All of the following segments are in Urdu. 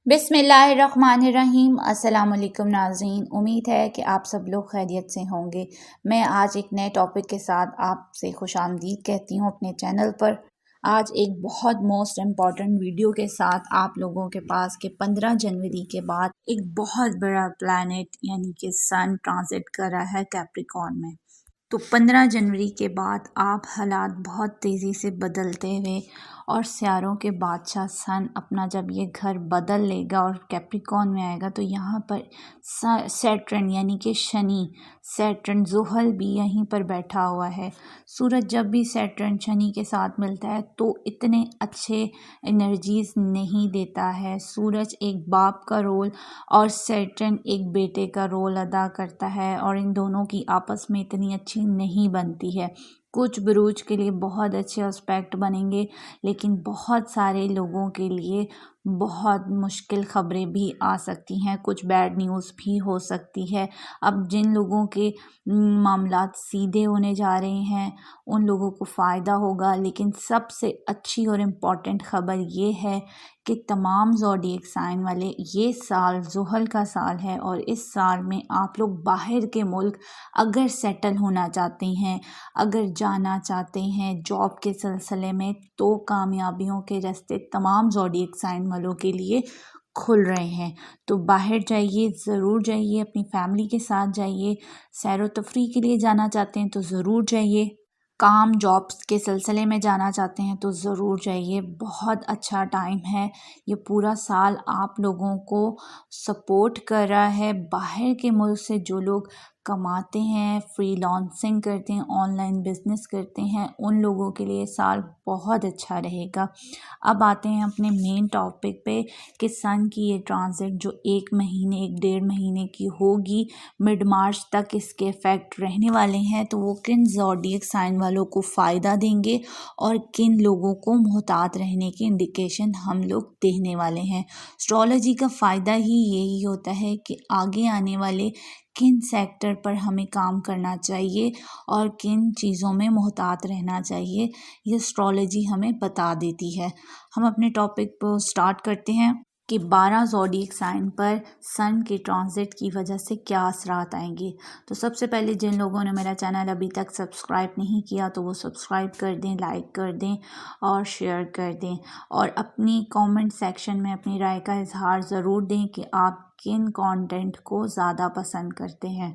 بسم اللہ الرحمن الرحیم۔ السلام علیکم ناظرین، امید ہے کہ آپ سب لوگ خیریت سے ہوں گے۔ میں آج ایک نئے ٹاپک کے ساتھ آپ سے خوش آمدید کہتی ہوں اپنے چینل پر۔ آج ایک بہت موسٹ امپورٹنٹ ویڈیو کے ساتھ آپ لوگوں کے پاس کہ 15 جنوری کے بعد ایک بہت بڑا پلانٹ یعنی کہ سن ٹرانزٹ کر رہا ہے کیپریکارن میں۔ تو 15 جنوری کے بعد آپ حالات بہت تیزی سے بدلتے ہوئے اور سیاروں کے بادشاہ سن اپنا جب یہ گھر بدل لے گا اور کیپریکارن میں آئے گا تو یہاں پر سیٹرن یعنی کہ سیٹرن زحل بھی یہیں پر بیٹھا ہوا ہے۔ سورج جب بھی سیٹرن شنی کے ساتھ ملتا ہے تو اتنے اچھے انرجیز نہیں دیتا ہے۔ سورج ایک باپ کا رول اور سیٹرن ایک بیٹے کا رول ادا کرتا ہے اور ان دونوں کی آپس میں اتنی اچھی نہیں بنتی ہے۔ کچھ بروج کے لیے بہت اچھے اسپیکٹ بنیں گے لیکن بہت سارے لوگوں کے لیے بہت مشکل خبریں بھی آ سکتی ہیں، کچھ بیڈ نیوز بھی ہو سکتی ہے۔ اب جن لوگوں کے معاملات سیدھے ہونے جا رہے ہیں ان لوگوں کو فائدہ ہوگا، لیکن سب سے اچھی اور امپورٹنٹ خبر یہ ہے کہ تمام زوڈیک سائن والے یہ سال زحل کا سال ہے اور اس سال میں آپ لوگ باہر کے ملک اگر سیٹل ہونا چاہتے ہیں، اگر جانا چاہتے ہیں جاب کے سلسلے میں تو کامیابیوں کے راستے تمام زوڈیک سائن والوں کے لیے کھل رہے ہیں۔ تو باہر جائیے، ضرور جائیے، اپنی فیملی کے ساتھ جائیے، سیر و تفریح کے لیے جانا چاہتے ہیں تو ضرور جائیے، کام جابس کے سلسلے میں جانا چاہتے ہیں تو ضرور جائیے۔ بہت اچھا ٹائم ہے، یہ پورا سال آپ لوگوں کو سپورٹ کر رہا ہے۔ باہر کے ملک سے جو لوگ کماتے ہیں، فری لانسنگ کرتے ہیں، آن لائن بزنس کرتے ہیں، ان لوگوں کے لیے سال بہت اچھا رہے گا۔ اب آتے ہیں اپنے مین ٹاپک پہ کہ سن کی یہ ٹرانزٹ جو ایک ڈیڑھ مہینے کی ہوگی، مڈ مارچ تک اس کے افیکٹ رہنے والے ہیں، تو وہ کن زوڈیک سائن والوں کو فائدہ دیں گے اور کن لوگوں کو محتاط رہنے کی انڈیکیشن ہم لوگ دینے والے ہیں۔ اسٹرالوجی کا فائدہ ہی یہی ہوتا ہے کہ آگے آنے والے کن سیکٹر پر ہمیں کام کرنا چاہیے اور کن چیزوں میں محتاط رہنا چاہیے، یہ اسٹرالوجی ہمیں بتا دیتی ہے۔ ہم اپنے ٹاپک کو سٹارٹ کرتے ہیں کہ 12 زوڈیک سائن پر سن کے ٹرانزٹ کی وجہ سے کیا اثرات آئیں گے۔ تو سب سے پہلے جن لوگوں نے میرا چینل ابھی تک سبسکرائب نہیں کیا تو وہ سبسکرائب کر دیں، لائک کر دیں اور شیئر کر دیں، اور اپنی کامنٹ سیکشن میں اپنی رائے کا اظہار ضرور دیں کہ آپ کن کانٹینٹ کو زیادہ پسند کرتے ہیں۔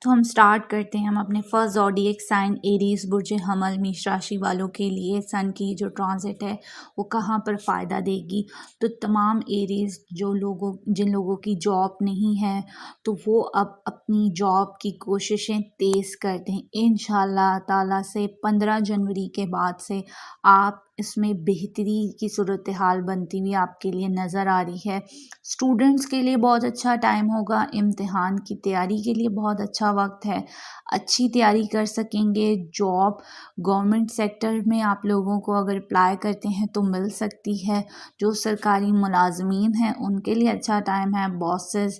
تو ہم سٹارٹ کرتے ہیں، ہم اپنے فرسٹ زوڈیک سائن ایریز برج حمل میش راشی والوں کے لیے سن کی جو ٹرانزٹ ہے وہ کہاں پر فائدہ دے گی۔ تو تمام ایریز جن لوگوں کی جاب نہیں ہے تو وہ اب اپنی جاب کی کوششیں تیز کر دیں۔ انشاءاللہ تعالیٰ سے 15 جنوری کے بعد سے آپ اس میں بہتری کی صورتحال بنتی ہوئی آپ کے لیے نظر آ رہی ہے۔ اسٹوڈنٹس کے لیے بہت اچھا ٹائم ہوگا، امتحان کی تیاری کے لیے بہت اچھا وقت ہے، اچھی تیاری کر سکیں گے۔ جاب گورنمنٹ سیکٹر میں آپ لوگوں کو اگر اپلائی کرتے ہیں تو مل سکتی ہے۔ جو سرکاری ملازمین ہیں ان کے لیے اچھا ٹائم ہے، باسز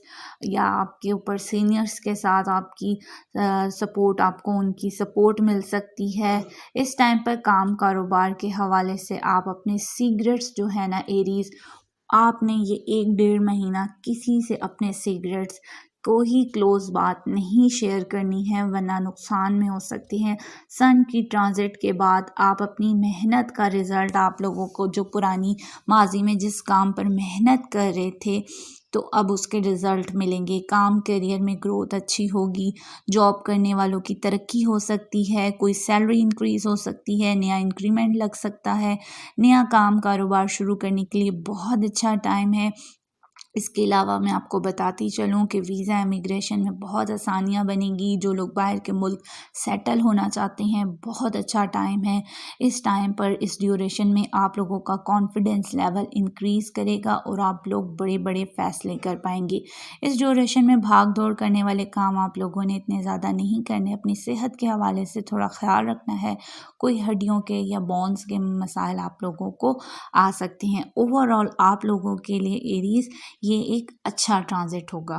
یا آپ کے اوپر سینئرز کے ساتھ آپ کی سپورٹ، آپ کو ان کی سپورٹ مل سکتی ہے۔ اس ٹائم پر کام کاروبار کے حوالے سے آپ اپنے سیکریٹس جو ہے نا ایریز، آپ نے یہ 1 ڈیڑھ مہینہ کسی سے اپنے سیکریٹس کوئی کلوز بات نہیں شیئر کرنی ہے ورنہ نقصان میں ہو سکتی ہیں۔ سن کی ٹرانزٹ کے بعد آپ اپنی محنت کا رزلٹ، آپ لوگوں کو جو پرانی ماضی میں جس کام پر محنت کر رہے تھے تو اب اس کے رزلٹ ملیں گے، کام کیریئر میں گروتھ اچھی ہوگی، جاب کرنے والوں کی ترقی ہو سکتی ہے، کوئی سیلری انکریز ہو سکتی ہے، نیا انکریمنٹ لگ سکتا ہے، نیا کام کاروبار شروع کرنے کے لیے بہت اچھا ٹائم ہے۔ اس کے علاوہ میں آپ کو بتاتی چلوں کہ ویزا امیگریشن میں بہت آسانیاں بنیں گی۔ جو لوگ باہر کے ملک سیٹل ہونا چاہتے ہیں بہت اچھا ٹائم ہے۔ اس ٹائم پر اس ڈیوریشن میں آپ لوگوں کا کانفیڈنس لیول انکریز کرے گا اور آپ لوگ بڑے بڑے فیصلے کر پائیں گے۔ اس ڈیوریشن میں بھاگ دوڑ کرنے والے کام آپ لوگوں نے اتنے زیادہ نہیں کرنے، اپنی صحت کے حوالے سے تھوڑا خیال رکھنا ہے، کوئی ہڈیوں کے یا بونز کے مسائل آپ لوگوں کو آ سکتے ہیں۔ اوور آل آپ لوگوں کے لیے ایریز یہ ایک اچھا ٹرانزٹ ہوگا۔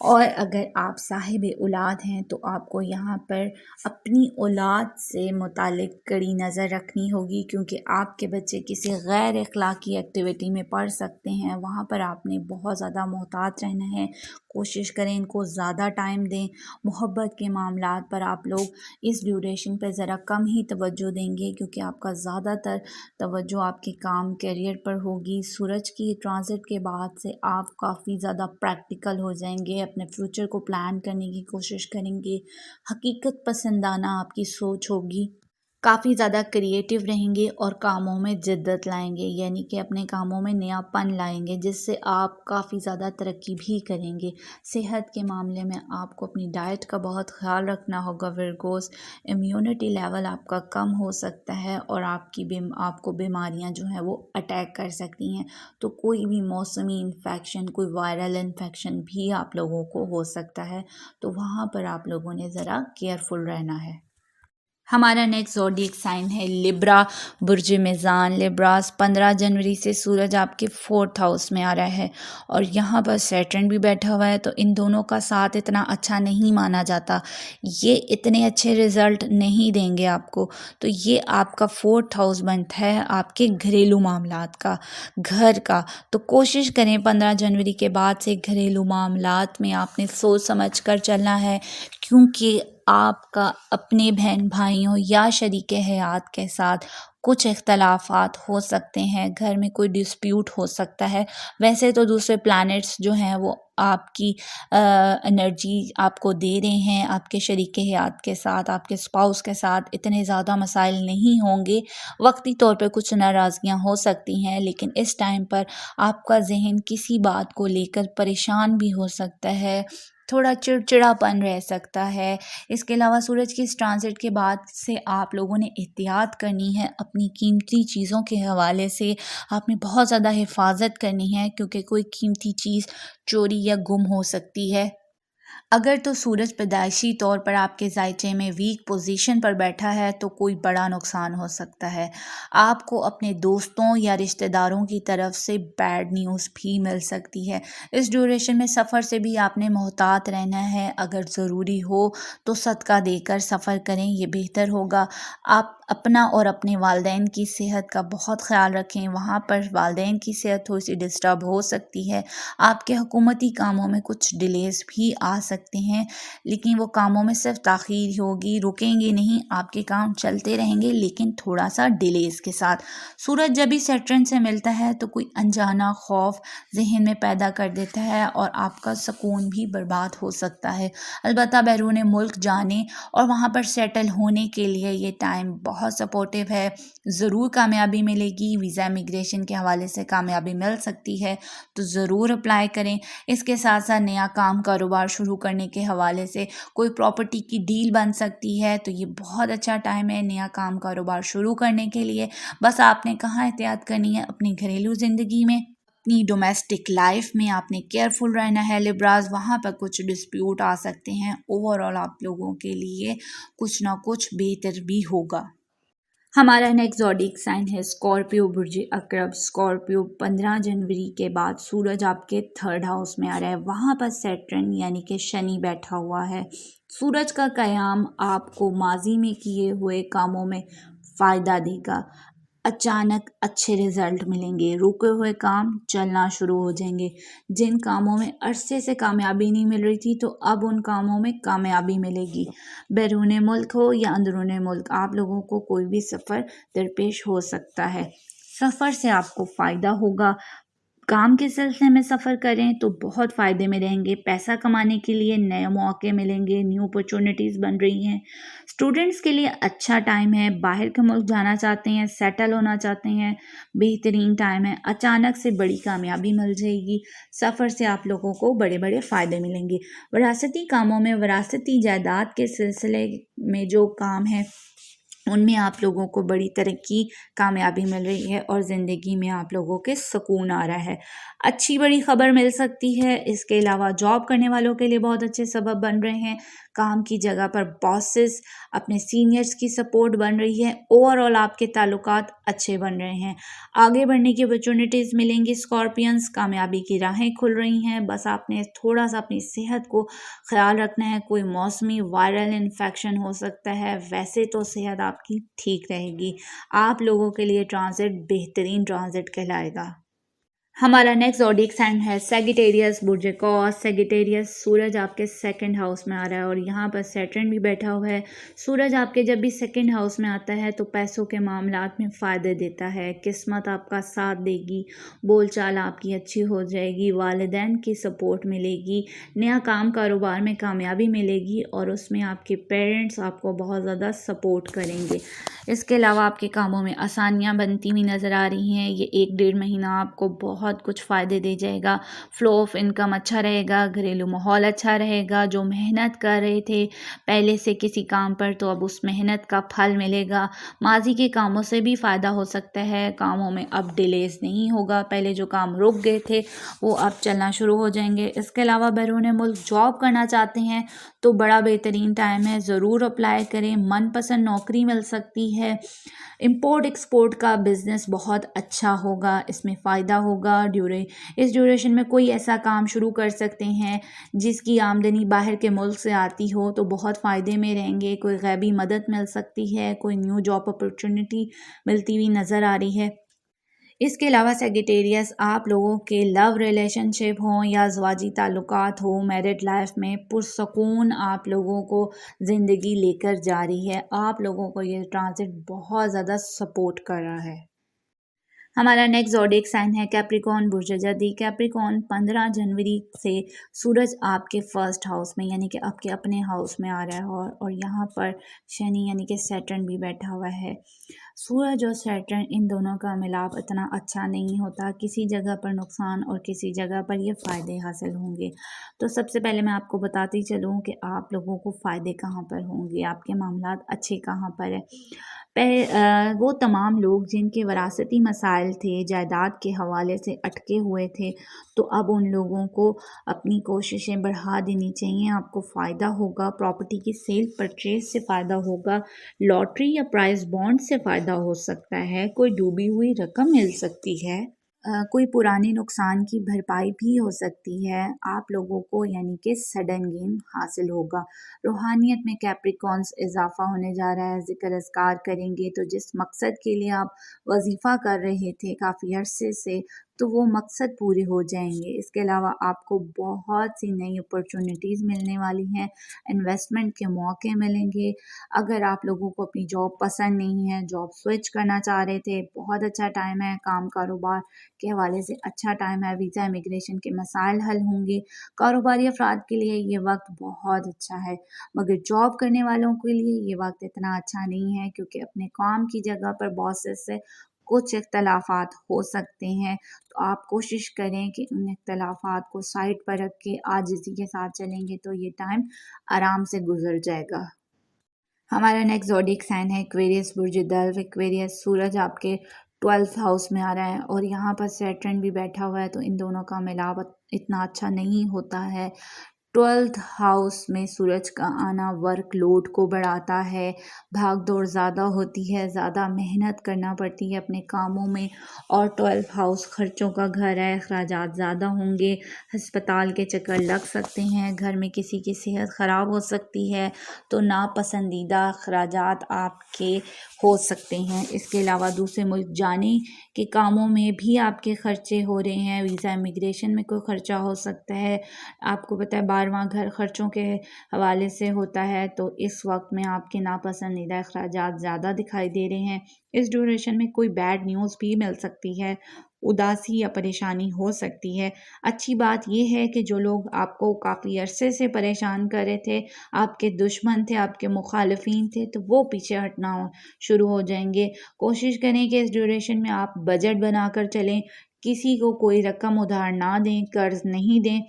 اور اگر آپ صاحب اولاد ہیں تو آپ کو یہاں پر اپنی اولاد سے متعلق کڑی نظر رکھنی ہوگی، کیونکہ آپ کے بچے کسی غیر اخلاقی ایکٹیویٹی میں پڑ سکتے ہیں۔ وہاں پر آپ نے بہت زیادہ محتاط رہنا ہے، کوشش کریں ان کو زیادہ ٹائم دیں۔ محبت کے معاملات پر آپ لوگ اس ڈیوریشن پہ ذرا کم ہی توجہ دیں گے، کیونکہ آپ کا زیادہ تر توجہ آپ کے کام کیریئر پر ہوگی۔ سورج کی ٹرانزٹ کے بعد سے آپ کافی زیادہ پریکٹیکل ہو جائیں گے، اپنے فیوچر کو پلان کرنے کی کوشش کریں گے، حقیقت پسندانہ آپ کی سوچ ہوگی، کافی زیادہ کریٹیو رہیں گے اور کاموں میں جدت لائیں گے، یعنی کہ اپنے کاموں میں نیا پن لائیں گے، جس سے آپ کافی زیادہ ترقی بھی کریں گے۔ صحت کے معاملے میں آپ کو اپنی ڈائٹ کا بہت خیال رکھنا ہوگا ورگوز۔ امیونٹی لیول آپ کا کم ہو سکتا ہے اور آپ کو بیماریاں جو ہیں وہ اٹیک کر سکتی ہیں، تو کوئی بھی موسمی انفیکشن، کوئی وائرل انفیکشن بھی آپ لوگوں کو ہو سکتا ہے، تو وہاں پر آپ لوگوں نے ذرا کیئرفل رہنا ہے۔ ہمارا نیکسٹ زوڈیک سائن ہے لبرا، برج میزان۔ لبراس 15 جنوری سے سورج آپ کے 4th ہاؤس میں آ رہا ہے اور یہاں پر سیٹرن بھی بیٹھا ہوا ہے، تو ان دونوں کا ساتھ اتنا اچھا نہیں مانا جاتا، یہ اتنے اچھے رزلٹ نہیں دیں گے آپ کو۔ تو یہ آپ کا 4th ہاؤس بنتا ہے آپ کے گھریلو معاملات کا، گھر کا، تو کوشش کریں 15 جنوری کے بعد سے گھریلو معاملات میں آپ نے سوچ سمجھ کر چلنا ہے، کیونکہ آپ کا اپنے بہن بھائیوں یا شریک حیات کے ساتھ کچھ اختلافات ہو سکتے ہیں، گھر میں کوئی ڈسپیوٹ ہو سکتا ہے۔ ویسے تو دوسرے پلانٹس جو ہیں وہ آپ کی انرجی آپ کو دے رہے ہیں، آپ کے شریک حیات کے ساتھ، آپ کے اسپاؤس کے ساتھ اتنے زیادہ مسائل نہیں ہوں گے، وقتی طور پہ کچھ ناراضگیاں ہو سکتی ہیں، لیکن اس ٹائم پر آپ کا ذہن کسی بات کو لے کر پریشان بھی ہو سکتا ہے، تھوڑا چڑچڑاپن رہ سکتا ہے۔ اس کے علاوہ سورج کی اس ٹرانزٹ کے بعد سے آپ لوگوں نے احتیاط کرنی ہے، اپنی قیمتی چیزوں کے حوالے سے آپ نے بہت زیادہ حفاظت کرنی ہے، کیونکہ کوئی قیمتی چیز چوری یا گم ہو سکتی ہے۔ اگر تو سورج پیدائشی طور پر آپ کے ذائچے میں ویک پوزیشن پر بیٹھا ہے تو کوئی بڑا نقصان ہو سکتا ہے، آپ کو اپنے دوستوں یا رشتہ داروں کی طرف سے بیڈ نیوز بھی مل سکتی ہے۔ اس ڈیوریشن میں سفر سے بھی آپ نے محتاط رہنا ہے، اگر ضروری ہو تو صدقہ دے کر سفر کریں، یہ بہتر ہوگا۔ آپ اپنا اور اپنے والدین کی صحت کا بہت خیال رکھیں، وہاں پر والدین کی صحت تھوڑی سی ڈسٹرب ہو سکتی ہے، آپ کے حکومتی کاموں میں کچھ ڈیلیز بھی آ سکتے ہیں، لیکن وہ کاموں میں صرف تاخیر ہوگی، رکیں گے نہیں، آپ کے کام چلتے رہیں گے لیکن تھوڑا سا ڈیلیز کے ساتھ۔ سورج جب بھی سیٹرن سے ملتا ہے تو کوئی انجانا خوف ذہن میں پیدا کر دیتا ہے اور آپ کا سکون بھی برباد ہو سکتا ہے۔ البتہ بیرون ملک جانے اور وہاں پر سیٹل ہونے کے لیے یہ ٹائم بہت سپورٹیو ہے، ضرور کامیابی ملے گی، ویزا امیگریشن کے حوالے سے کامیابی مل سکتی ہے تو ضرور اپلائی کریں۔ اس کے ساتھ ساتھ نیا کام کاروبار شروع کرنے کے حوالے سے کوئی پراپرٹی کی ڈیل بن سکتی ہے، تو یہ بہت اچھا ٹائم ہے نیا کام کاروبار شروع کرنے کے لیے۔ بس آپ نے کہاں احتیاط کرنی ہے؟ اپنی گھریلو زندگی میں، اپنی ڈومیسٹک لائف میں آپ نے کیئرفل رہنا ہے لبراز، وہاں پر کچھ ڈسپیوٹ آ سکتے ہیں، اوورآل آپ لوگوں کے لیے کچھ نہ کچھ بہتر بھی ہوگا۔ ہمارا نیکسٹ زوڈیک سائن ہے اسکارپیو، برج عقرب۔ اسکارپیو 15 جنوری کے بعد سورج آپ کے 3rd ہاؤس میں آ رہا ہے، وہاں پر سیٹرن یعنی کہ شنی بیٹھا ہوا ہے۔ سورج کا قیام آپ کو ماضی میں کیے ہوئے کاموں میں فائدہ دے گا، اچانک اچھے رزلٹ ملیں گے، رکے ہوئے کام چلنا شروع ہو جائیں گے، جن کاموں میں عرصے سے کامیابی نہیں مل رہی تھی تو اب ان کاموں میں کامیابی ملے گی۔ بیرون ملک ہو یا اندرون ملک، آپ لوگوں کو کوئی بھی سفر درپیش ہو سکتا ہے، سفر سے آپ کو فائدہ ہوگا۔ کام کے سلسلے میں سفر کریں تو بہت فائدے میں رہیں گے، پیسہ کمانے کے لیے نئے مواقع ملیں گے، نیو اپرچونٹیز بن رہی ہیں۔ اسٹوڈنٹس کے لیے اچھا ٹائم ہے، باہر کے ملک جانا چاہتے ہیں، سیٹل ہونا چاہتے ہیں، بہترین ٹائم ہے، اچانک سے بڑی کامیابی مل جائے گی، سفر سے آپ لوگوں کو بڑے بڑے فائدے ملیں گے۔ وراثتی کاموں میں، وراثتی جائیداد کے سلسلے میں جو کام ہے ان میں آپ لوگوں کو بڑی ترقی کامیابی مل رہی ہے اور زندگی میں آپ لوگوں کے سکون آ رہا ہے. اچھی بڑی خبر مل سکتی ہے. اس کے علاوہ جاب کرنے والوں کے لیے بہت اچھے سبب بن رہے ہیں. کام کی جگہ پر باسز اپنے سینئرز کی سپورٹ بن رہی ہے. اوور آل آپ کے تعلقات اچھے بن رہے ہیں. آگے بڑھنے کی اپرچونیٹیز ملیں گی. اسکارپینز کامیابی کی راہیں کھل رہی ہیں. بس آپ نے تھوڑا سا اپنی صحت کو خیال رکھنا ہے. کوئی موسمی وائرل انفیکشن ہو سکتا ہے. ویسے تو صحت آپ کی ٹھیک رہے گی. آپ لوگوں کے لیے ٹرانزٹ بہترین ٹرانزٹ کہلائے گا. ہمارا نیکسٹ زوڈیک سائن ہے سیگیٹیریس برج قوس. سیگیٹیریس سورج آپ کے سیکنڈ ہاؤس میں آ رہا ہے اور یہاں پر سیٹرن بھی بیٹھا ہوا ہے. سورج آپ کے جب بھی سیکنڈ ہاؤس میں آتا ہے تو پیسوں کے معاملات میں فائدے دیتا ہے. قسمت آپ کا ساتھ دے گی. بول چال آپ کی اچھی ہو جائے گی. والدین کی سپورٹ ملے گی. نیا کام کاروبار میں کامیابی ملے گی اور اس میں آپ کے پیرنٹس آپ کو بہت زیادہ سپورٹ کریں گے. اس کے علاوہ آپ کے کاموں میں آسانیاں بنتی ہوئی نظر آ رہی ہیں. یہ 1-1.5 مہینہ آپ کو بہت کچھ فائدے دے جائے گا. فلو آف انکم اچھا رہے گا. گھریلو ماحول اچھا رہے گا. جو محنت کر رہے تھے پہلے سے کسی کام پر تو اب اس محنت کا پھل ملے گا. ماضی کے کاموں سے بھی فائدہ ہو سکتا ہے. کاموں میں اب ڈیلیز نہیں ہوگا. پہلے جو کام رک گئے تھے وہ اب چلنا شروع ہو جائیں گے. اس کے علاوہ بیرون ملک جاب کرنا چاہتے ہیں تو بڑا بہترین ٹائم ہے. ضرور اپلائی کریں. من پسند نوکری مل سکتی ہے. امپورٹ ایکسپورٹ کا بزنس بہت اچھا ہوگا. اس میں فائدہ ہوگا. اس ڈیوریشن میں کوئی ایسا کام شروع کر سکتے ہیں جس کی آمدنی باہر کے ملک سے آتی ہو تو بہت فائدے میں رہیں گے. کوئی غیبی مدد مل سکتی ہے. کوئی نیو جاب اپرچونٹی ملتی ہوئی نظر آ رہی ہے. اس کے علاوہ سیگیٹیریس آپ لوگوں کے لو ریلیشن شپ ہوں یا ازواجی تعلقات ہوں میرڈ لائف میں پرسکون آپ لوگوں کو زندگی لے کر جا رہی ہے. آپ لوگوں کو یہ ٹرانزٹ بہت زیادہ سپورٹ کر رہا ہے. ہمارا نیکسٹ زوڈیک سائن ہے کیپریکون برج جدی. کیپریکون 15 جنوری سے سورج آپ کے فرسٹ ہاؤس میں یعنی کہ آپ کے اپنے ہاؤس میں آ رہا ہے اور یہاں پر شنی یعنی کہ سیٹرن بھی بیٹھا ہوا ہے. سورج اور سیٹرن ان دونوں کا ملاپ اتنا اچھا نہیں ہوتا. کسی جگہ پر نقصان اور کسی جگہ پر یہ فائدے حاصل ہوں گے. تو سب سے پہلے میں آپ کو بتاتی چلوں کہ آپ لوگوں کو فائدے کہاں پر ہوں گے. آپ کے معاملات اچھے کہاں پر ہیں. وہ تمام لوگ جن کے وراثتی مسائل تھے جائیداد کے حوالے سے اٹکے ہوئے تھے تو اب ان لوگوں کو اپنی کوششیں بڑھا دینی چاہیے. آپ کو فائدہ ہوگا. پراپرٹی کی سیل پرچیز سے فائدہ ہوگا. لاٹری یا پرائز بانڈ سے فائدہ ہو سکتا ہے. کوئی ڈوبی ہوئی رقم مل سکتی ہے. کوئی پرانی نقصان کی بھرپائی بھی ہو سکتی ہے. آپ لوگوں کو یعنی کہ سڈن گین حاصل ہوگا. روحانیت میں کیپریکونس اضافہ ہونے جا رہا ہے. ذکر اذکار کریں گے تو جس مقصد کے لیے آپ وظیفہ کر رہے تھے کافی عرصے سے تو وہ مقصد پورے ہو جائیں گے. اس کے علاوہ آپ کو بہت سی نئی اپرچونٹیز ملنے والی ہیں. انویسٹمنٹ کے موقع ملیں گے. اگر آپ لوگوں کو اپنی جاب پسند نہیں ہے جاب سوئچ کرنا چاہ رہے تھے بہت اچھا ٹائم ہے. کام کاروبار کے حوالے سے اچھا ٹائم ہے. ویزا امیگریشن کے مسائل حل ہوں گے. کاروباری افراد کے لیے یہ وقت بہت اچھا ہے. مگر جاب کرنے والوں کے لیے یہ وقت اتنا اچھا نہیں ہے کیونکہ اپنے کام کی جگہ پر باسز سے کچھ اختلافات ہو سکتے ہیں. تو آپ کوشش کریں کہ ان اختلافات کو سائڈ پر رکھ کے عاجزی کے ساتھ چلیں گے تو یہ ٹائم آرام سے گزر جائے گا. ہمارا نیکسٹ زوڈیک سائن ہے ایکویریس برج دلو. ایکویریس سورج آپ کے 12th ہاؤس میں آ رہا ہے اور یہاں پر سیٹرن بھی بیٹھا ہوا ہے تو ان دونوں کا ملاپ اتنا اچھا نہیں ہوتا ہے. 12th ہاؤس میں سورج کا آنا ورک لوڈ کو بڑھاتا ہے. بھاگ دوڑ زیادہ ہوتی ہے. زیادہ محنت کرنا پڑتی ہے اپنے کاموں میں اور 12th ہاؤس خرچوں کا گھر ہے. اخراجات زیادہ ہوں گے. ہسپتال کے چکر لگ سکتے ہیں. گھر میں کسی کی صحت خراب ہو سکتی ہے تو ناپسندیدہ اخراجات آپ کے ہو سکتے ہیں. اس کے علاوہ دوسرے ملک جانے کے کاموں میں بھی آپ کے خرچے ہو رہے ہیں. ویزا امیگریشن میں کوئی خرچہ ہو سکتا ہے. آپ کو پتہ ہے 12واں گھر خرچوں کے حوالے سے ہوتا ہے تو اس وقت میں آپ کے ناپسندیدہ اخراجات زیادہ دکھائی دے رہے ہیں. اس ڈیوریشن میں کوئی بیڈ نیوز بھی مل سکتی ہے. اداسی یا پریشانی ہو سکتی ہے. اچھی بات یہ ہے کہ جو لوگ آپ کو کافی عرصے سے پریشان کر رہے تھے آپ کے دشمن تھے آپ کے مخالفین تھے تو وہ پیچھے ہٹنا شروع ہو جائیں گے. کوشش کریں کہ اس ڈیوریشن میں آپ بجٹ بنا کر چلیں. کسی کو کوئی رقم ادھار نہ دیں. قرض نہیں دیں.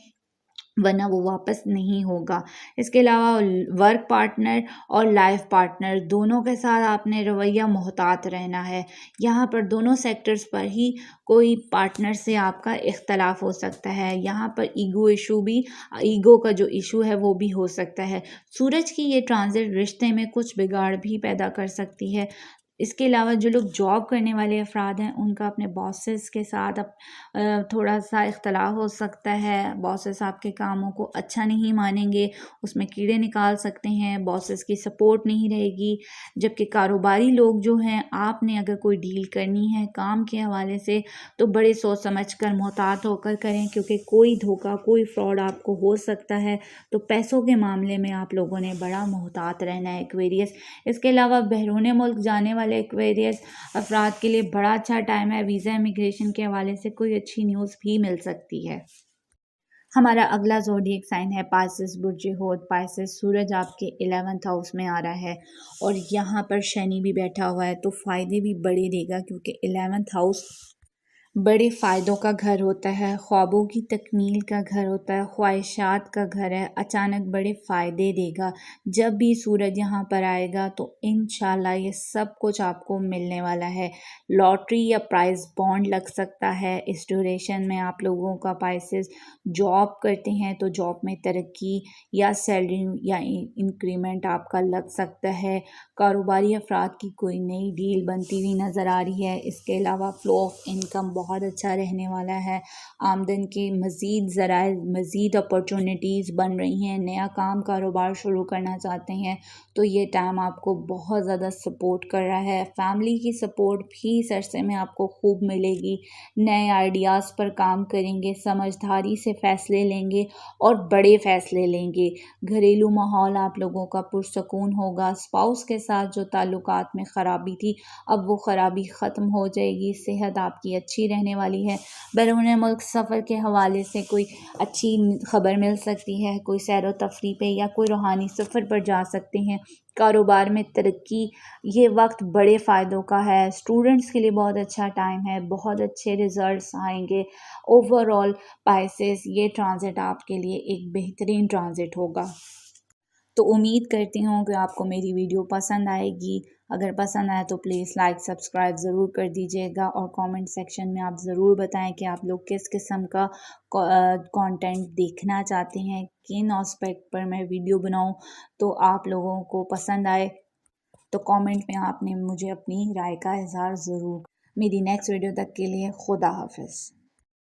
ورنہ وہ واپس نہیں ہوگا۔ اس کے علاوہ ورک پارٹنر اور لائف پارٹنر دونوں کے ساتھ آپ نے رویہ محتاط رہنا ہے۔ یہاں پر دونوں سیکٹرز پر ہی کوئی پارٹنر سے آپ کا اختلاف ہو سکتا ہے۔ یہاں پر ایگو کا جو ایشو ہے وہ بھی ہو سکتا ہے۔ سورج کی یہ ٹرانزٹ رشتے میں کچھ بگاڑ بھی پیدا کر سکتی ہے۔ اس کے علاوہ جو لوگ جاب کرنے والے افراد ہیں ان کا اپنے باسز کے ساتھ تھوڑا سا اختلاف ہو سکتا ہے۔ باسز آپ کے کاموں کو اچھا نہیں مانیں گے، اس میں کیڑے نکال سکتے ہیں، باسز کی سپورٹ نہیں رہے گی۔ جبکہ کاروباری لوگ جو ہیں، آپ نے اگر کوئی ڈیل کرنی ہے کام کے حوالے سے تو بڑے سوچ سمجھ کر محتاط ہو کر کریں، کیونکہ کوئی دھوکہ کوئی فراڈ آپ کو ہو سکتا ہے۔ تو پیسوں کے معاملے میں آپ لوگوں نے بڑا محتاط رہنا ہے ایکویریس۔ اس کے علاوہ بیرون ملک جانے والے ایکویریس افراد کے لیے بڑا اچھا ٹائم ہے۔ ویزا امیگریشن کے حوالے سے کوئی اچھی نیوز بھی مل سکتی ہے۔ ہمارا اگلا زوڈیک سائن ہے پائسس، برج حوت پائسس۔ سورج آپ کے 11th ہاؤس میں آ رہا ہے اور یہاں پر شنی بھی بیٹھا ہوا ہے، تو فائدے بھی بڑے دے گا، کیونکہ 11th ہاؤس بڑے فائدوں کا گھر ہوتا ہے، خوابوں کی تکمیل کا گھر ہوتا ہے، خواہشات کا گھر ہے۔ اچانک بڑے فائدے دے گا۔ جب بھی سورج یہاں پر آئے گا تو انشاءاللہ یہ سب کچھ آپ کو ملنے والا ہے۔ لاٹری یا پرائز بانڈ لگ سکتا ہے اس ڈیوریشن میں۔ آپ لوگوں کا پائسز جاب کرتے ہیں تو جاب میں ترقی یا سیلری یا انکریمنٹ آپ کا لگ سکتا ہے۔ کاروباری افراد کی کوئی نئی ڈیل بنتی ہوئی نظر آ رہی ہے۔ اس کے علاوہ فلو آف انکم بہت اچھا رہنے والا ہے۔ آمدن کی مزید ذرائع، مزید اپورچونیٹیز بن رہی ہیں۔ نیا کام کاروبار شروع کرنا چاہتے ہیں تو یہ ٹائم آپ کو بہت زیادہ سپورٹ کر رہا ہے۔ فیملی کی سپورٹ بھی اس عرصے میں آپ کو خوب ملے گی۔ نئے آئیڈیاز پر کام کریں گے، سمجھداری سے فیصلے لیں گے اور بڑے فیصلے لیں گے۔ گھریلو ماحول آپ لوگوں کا پرسکون ہوگا۔ اسپاؤس کے ساتھ جو تعلقات میں خرابی تھی اب وہ خرابی ختم ہو جائے گی۔ صحت آپ کی اچھی رہنے والی ہے۔ بیرون ملک سفر کے حوالے سے کوئی اچھی خبر مل سکتی ہے۔ کوئی سیر و تفریح پہ یا کوئی روحانی سفر پر جا سکتے ہیں۔ کاروبار میں ترقی، یہ وقت بڑے فائدوں کا ہے۔ اسٹوڈنٹس کے لیے بہت اچھا ٹائم ہے، بہت اچھے ریزلٹس آئیں گے۔ اوور آل پائسس یہ ٹرانزٹ آپ کے لیے ایک بہترین ٹرانزٹ ہوگا۔ تو امید کرتی ہوں کہ آپ کو میری ویڈیو پسند آئے گی۔ اگر پسند آئے تو پلیز لائک سبسکرائب ضرور کر دیجیے گا، اور کامنٹ سیکشن میں آپ ضرور بتائیں کہ آپ لوگ کس قسم کا کانٹینٹ دیکھنا چاہتے ہیں، کن آسپیکٹ پر میں ویڈیو بناؤں تو آپ لوگوں کو پسند آئے۔ تو کامنٹ میں آپ نے مجھے اپنی رائے کا اظہار ضرور۔ میری نیکسٹ ویڈیو تک کے لیے خدا حافظ۔